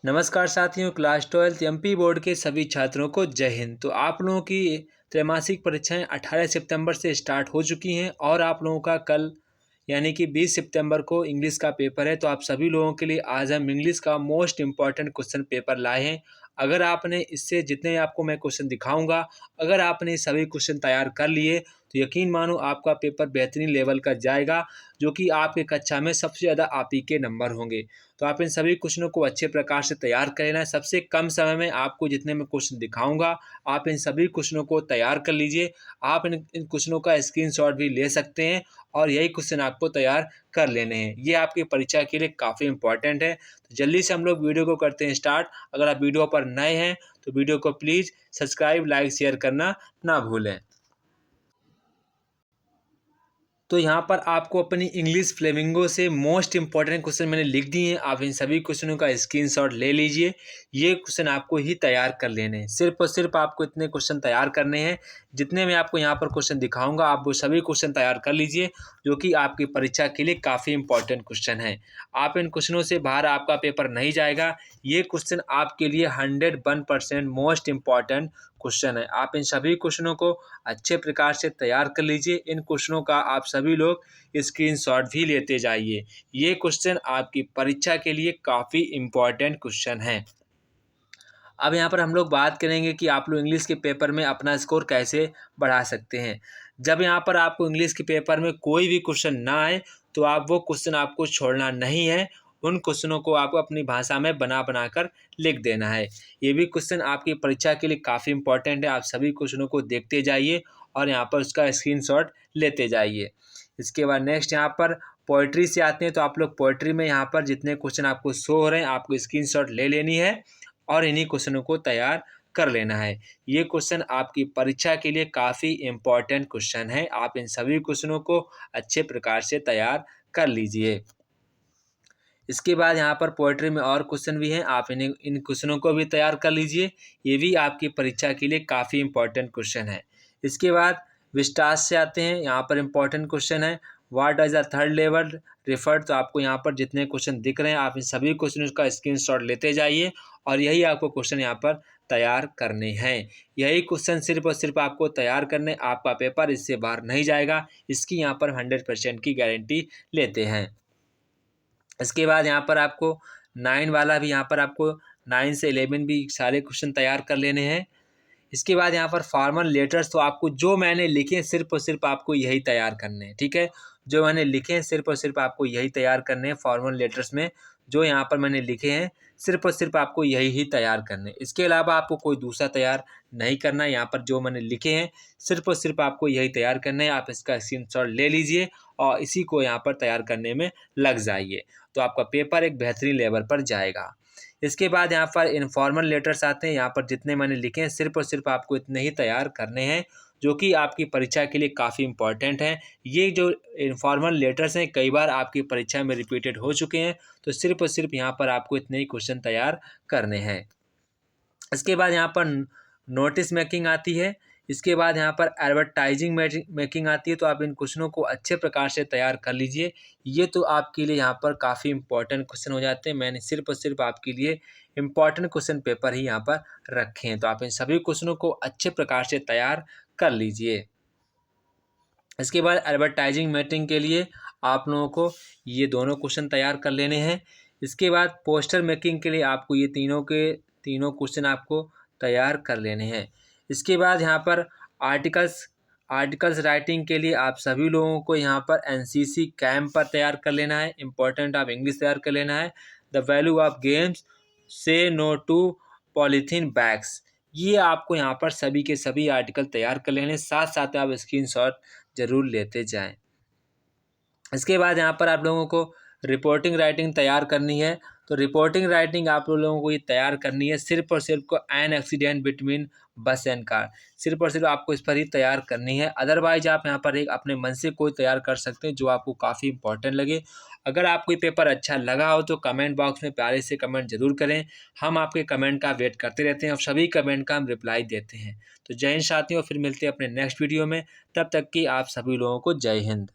नमस्कार साथियों, class 12th MP board के सभी छात्रों को जय हिंद। तो आप लोगों की त्रैमासिक परीक्षाएं 18 सितंबर से स्टार्ट हो चुकी हैं और आप लोगों का कल यानी कि 20 सितंबर को इंग्लिश का पेपर है। तो आप सभी लोगों के लिए आज हम इंग्लिश का मोस्ट इम्पॉर्टेंट क्वेश्चन पेपर लाए हैं। अगर आपने इससे जितने आपको मैं क्वेश्चन दिखाऊंगा, अगर आपने सभी क्वेश्चन तैयार कर लिए तो यकीन मानो आपका पेपर बेहतरीन लेवल का जाएगा, जो कि आपके कक्षा में सबसे ज़्यादा आप ही के नंबर होंगे। तो आप इन सभी क्वेश्चनों को अच्छे प्रकार से तैयार कर लेना है। सबसे कम समय में आपको जितने मैं क्वेश्चन दिखाऊंगा, आप इन सभी क्वेश्चनों को तैयार कर लीजिए। आप इन क्वेश्चनों का स्क्रीनशॉट भी ले सकते हैं और यही क्वेश्चन आपको तैयार कर लेने हैं। ये आपकी परीक्षा के लिए काफ़ी इंपॉर्टेंट है। तो जल्दी से हम लोग वीडियो को करते हैं स्टार्ट। अगर आप वीडियो पर नए हैं तो वीडियो को प्लीज़ सब्सक्राइब, लाइक, शेयर करना ना भूलें। तो यहाँ पर आपको अपनी इंग्लिश फ्लेमिंगो से मोस्ट इंपॉर्टेंट क्वेश्चन मैंने लिख दिए हैं। आप इन सभी क्वेश्चनों का स्क्रीनशॉट ले लीजिए। ये क्वेश्चन आपको ही तैयार कर लेने हैं। सिर्फ और सिर्फ आपको इतने क्वेश्चन तैयार करने हैं। जितने मैं आपको यहाँ पर क्वेश्चन दिखाऊंगा, आप वो सभी क्वेश्चन तैयार कर लीजिए, जो कि आपकी परीक्षा के लिए काफ़ी इंपॉर्टेंट क्वेश्चन है। आप इन क्वेश्चनों से बाहर आपका पेपर नहीं जाएगा। ये क्वेश्चन आपके लिए 101% मोस्ट इम्पॉर्टेंट क्वेश्चन है। आप इन सभी क्वेश्चनों को अच्छे प्रकार से तैयार कर लीजिए। इन क्वेश्चनों का आप सभी लोग स्क्रीनशॉट भी लेते जाइए। ये क्वेश्चन आपकी परीक्षा के लिए काफ़ी इम्पॉर्टेंट क्वेश्चन है। अब यहाँ पर हम लोग बात करेंगे कि आप लोग इंग्लिश के पेपर में अपना स्कोर कैसे बढ़ा सकते हैं। जब यहाँ पर आपको इंग्लिश के पेपर में कोई भी क्वेश्चन ना आए तो आप वो क्वेश्चन आपको छोड़ना नहीं है। उन क्वेश्चनों को आपको अपनी भाषा में बना बना कर लिख देना है। ये भी क्वेश्चन आपकी परीक्षा के लिए काफ़ी इंपॉर्टेंट है। आप सभी क्वेश्चनों को देखते जाइए और यहाँ पर उसका स्क्रीनशॉट लेते जाइए। इसके बाद नेक्स्ट यहाँ पर पोइट्री से आते हैं। तो आप लोग पोइट्री में यहाँ पर जितने क्वेश्चन आपको शो हो रहे हैं, आपको स्क्रीनशॉट ले लेनी है और इन्हीं क्वेश्चनों को तैयार कर लेना है। ये क्वेश्चन आपकी परीक्षा के लिए काफ़ी इम्पॉर्टेंट क्वेश्चन है। आप इन सभी क्वेश्चनों को अच्छे प्रकार से तैयार कर लीजिए। इसके बाद यहाँ पर पोएट्री में और क्वेश्चन भी हैं। आप इन क्वेश्चनों को भी तैयार कर लीजिए। ये भी आपकी परीक्षा के लिए काफ़ी इम्पॉर्टेंट क्वेश्चन है। इसके बाद विस्टास से आते हैं। यहाँ पर इम्पॉर्टेंट क्वेश्चन है, what does the third level refer. तो आपको यहाँ पर जितने क्वेश्चन दिख रहे हैं, आप इन सभी क्वेश्चन का स्क्रीनशॉट लेते जाइए और यही आपको क्वेश्चन यहाँ पर तैयार करने हैं। यही क्वेश्चन सिर्फ और सिर्फ आपको तैयार करने, आपका पेपर इससे बाहर नहीं जाएगा। इसकी यहाँ पर 100% की गारंटी लेते हैं। इसके बाद यहाँ पर आपको 9 वाला भी, यहाँ पर आपको 9 से 11 भी सारे क्वेश्चन तैयार कर लेने हैं। इसके बाद यहाँ पर फॉर्मल लेटर्स, तो आपको जो मैंने लिखे हैं सिर्फ और सिर्फ आपको यही तैयार करने हैं। ठीक है, जो मैंने लिखे हैं सिर्फ और सिर्फ आपको यही तैयार करने हैं। फॉर्मल लेटर्स में जो यहाँ पर मैंने लिखे हैं सिर्फ और सिर्फ आपको यही ही तैयार करने हैं। इसके अलावा आपको कोई दूसरा तैयार नहीं करना है। यहाँ पर जो मैंने लिखे हैं सिर्फ और सिर्फ आपको यही तैयार करने हैं। आप इसका स्क्रीनशॉट ले लीजिए और इसी को यहाँ पर तैयार करने में लग जाइए, तो आपका पेपर एक बेहतरीन लेवल पर जाएगा। इसके बाद यहाँ पर इनफॉर्मल लेटर्स आते हैं। यहाँ पर जितने मैंने लिखे हैं सिर्फ और सिर्फ आपको इतने ही तैयार करने हैं, जो कि आपकी परीक्षा के लिए काफ़ी इंपॉर्टेंट हैं। ये जो इनफॉर्मल लेटर्स हैं कई बार आपकी परीक्षा में रिपीटेड हो चुके हैं, तो सिर्फ और सिर्फ यहाँ पर आपको इतने ही क्वेश्चन तैयार करने हैं। इसके बाद यहाँ पर नोटिस मेकिंग आती है। इसके बाद यहाँ पर एडवर्टाइजिंग मेकिंग आती है। तो आप इन क्वेश्चनों को अच्छे प्रकार से तैयार कर लीजिए। ये तो आपके लिए यहाँ पर काफ़ी इंपॉर्टेंट क्वेश्चन हो जाते हैं। मैंने सिर्फ और सिर्फ आपके लिए इंपॉर्टेंट क्वेश्चन पेपर ही यहाँ पर रखे हैं। तो आप इन सभी क्वेश्चनों को अच्छे प्रकार से तैयार कर लीजिए। इसके बाद एडवर्टाइजिंग मेकिंग के लिए आप लोगों को ये दोनों क्वेश्चन तैयार कर लेने हैं। इसके बाद पोस्टर मेकिंग के लिए आपको ये तीनों के तीनों क्वेश्चन आपको तैयार कर लेने हैं। इसके बाद यहाँ पर आर्टिकल्स राइटिंग के लिए आप सभी लोगों को यहाँ पर एनसीसी कैंप पर तैयार कर लेना है। इंपॉर्टेंट आप इंग्लिश तैयार कर लेना है। द वैल्यू ऑफ गेम्स, से नो टू पॉलीथीन बैग्स। ये आपको यहाँ पर सभी के सभी आर्टिकल तैयार कर लेने, साथ साथ आप स्क्रीनशॉट ज़रूर लेते जाएं। इसके बाद यहाँ पर आप लोगों को रिपोर्टिंग राइटिंग तैयार करनी है। तो रिपोर्टिंग राइटिंग आप लोगों को ये तैयार करनी है सिर्फ और सिर्फ को एन एक्सीडेंट बिटवीन बस एंड कार, सिर्फ और सिर्फ आपको इस पर ही तैयार करनी है। अदरवाइज आप यहाँ पर एक अपने मन से कोई तैयार कर सकते हैं जो आपको काफ़ी इंपॉर्टेंट लगे। अगर आपको ये पेपर अच्छा लगा हो तो कमेंट बॉक्स में प्यारे से कमेंट जरूर करें। हम आपके कमेंट का वेट करते रहते हैं और सभी कमेंट का हम रिप्लाई देते हैं। तो जय हिंद साथियों, फिर मिलते हैं अपने नेक्स्ट वीडियो में। तब तक कि आप सभी लोगों को जय हिंद।